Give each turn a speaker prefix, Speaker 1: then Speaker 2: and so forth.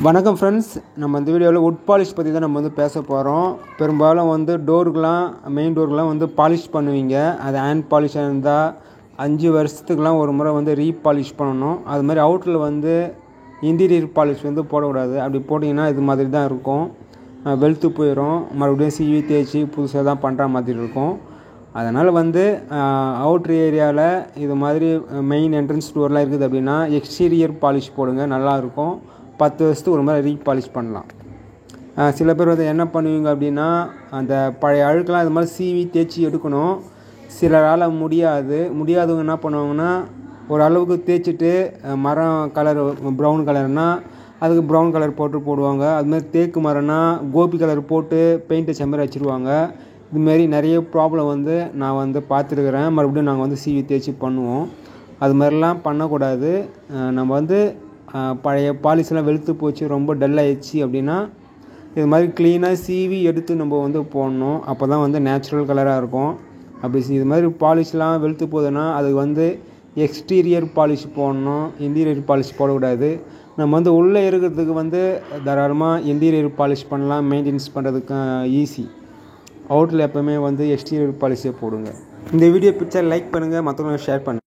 Speaker 1: வணக்கம் ஃப்ரெண்ட்ஸ், நம்ம இந்த வீடியோவில் வுட் பாலிஷ் பற்றி தான் நம்ம வந்து பேச போகிறோம். பெரும்பாலும் வந்து டோருக்கெலாம், மெயின் டோருக்கெலாம் வந்து பாலிஷ் பண்ணுவீங்க. அது ஹேண்ட் பாலிஷாக இருந்தால் 5 வருஷத்துக்கெலாம் ஒரு முறை வந்து ரீபாலிஷ் பண்ணணும். அது மாதிரி அவுட்டில் வந்து இன்டீரியர் பாலிஷ் வந்து போடக்கூடாது. அப்படி போட்டிங்கன்னா இது மாதிரி தான் இருக்கும், வெளுத்து போயிடும். மறுபடியும் சீவி தேய்ச்சி புதுசாக தான் பண்ணுற மாதிரி இருக்கும். அதனால் வந்து அவுட்ரு ஏரியாவில் இது மாதிரி மெயின் என்ட்ரன்ஸ் டோர்லாம் இருக்குது அப்படின்னா எக்ஸ்டீரியர் பாலிஷ் போடுங்க, நல்லாயிருக்கும். 10 வருஷத்துக்கு ஒரு மாதிரி ரீபாலிஷ் பண்ணலாம். சில பேர் வந்து என்ன பண்ணுவீங்க அப்படின்னா, அந்த பழைய அழுக்கெல்லாம் இது மாதிரி சீவி தேய்ச்சி எடுக்கணும். சிலரால் முடியாதவங்க என்ன பண்ணுவாங்கன்னா, ஒரு அளவுக்கு தேய்ச்சிட்டு மரம் கலர் ப்ரௌன் கலர்னால் அதுக்கு ப்ரௌன் கலர் போடுவாங்க. அதுமாதிரி தேக்கு மரம்னா கோபி கலர் போட்டு பெயிண்ட் அடிச்ச மாதிரி வச்சுருவாங்க. இதுமாரி நிறைய ப்ராப்ளம் வந்து நான் வந்து பார்த்துருக்குறேன். மறுபடியும் நாங்கள் வந்து சீவி தேய்ச்சி பண்ணுவோம். அது மாதிரிலாம் பண்ணக்கூடாது. நம்ம வந்து பழைய பாலிஷ்லாம் வெளுத்து போச்சு, ரொம்ப டல் ஆகிடுச்சு அப்படின்னா இது மாதிரி க்ளீனாக சீவி எடுத்து நம்ம வந்து போடணும். அப்போ தான் வந்து நேச்சுரல் கலராக இருக்கும். அப்படி இது மாதிரி பாலிஷ்லாம் வெளுத்து போகுதுன்னா அதுக்கு வந்து எக்ஸ்டீரியர் பாலிஷ் போடணும், இன்டீரியர் பாலிஷ் போடக்கூடாது. நம்ம வந்து உள்ளே இருக்கிறதுக்கு வந்து தாராளமாக இன்டீரியர் பாலிஷ் பண்ணலாம், மெயின்டெனன்ஸ் பண்ணுறதுக்கு ஈஸி. அவுட்டில் எப்போவுமே வந்து எக்ஸ்டீரியர் பாலிஷே போடுங்க. இந்த வீடியோ பிடிச்சா லைக் பண்ணுங்கள், மற்றவங்களுக்கு ஷேர் பண்ணுங்கள்.